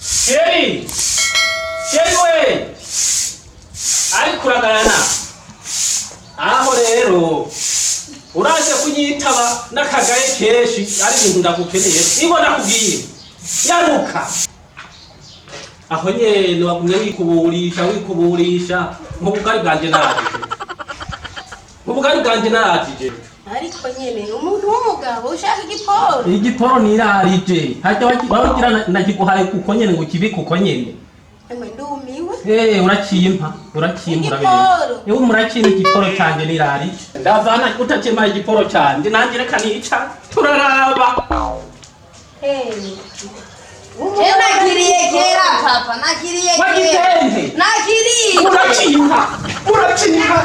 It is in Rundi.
Sheri! Sheri we! Ari kuragana. Aho rero uraje kunyitaba n'akagaye keshi ari ibintu ndagukeneye. Niho nakubwiye. Yaruka. Aho nyene wagumye wikuburisha mu bugari bwanje naragije. Mu bugari bwanje naragije. Ariko nyene umuntu w'umugabo ushaka igiporo. Igiporo nirarije. Hajya wagira nakiguhaye kuko nyene ngo kibike uko nyene. Emwe ndumiwe. Urakimpa urabireba. Yewe murakimpa igiporo canje nirarije. Ndavana utakema igiporo canje nanje reka nica. Turaraba. Nakiriye kera papa, nakiriye kera. Wagitende. Nakiriye. Urakimpa.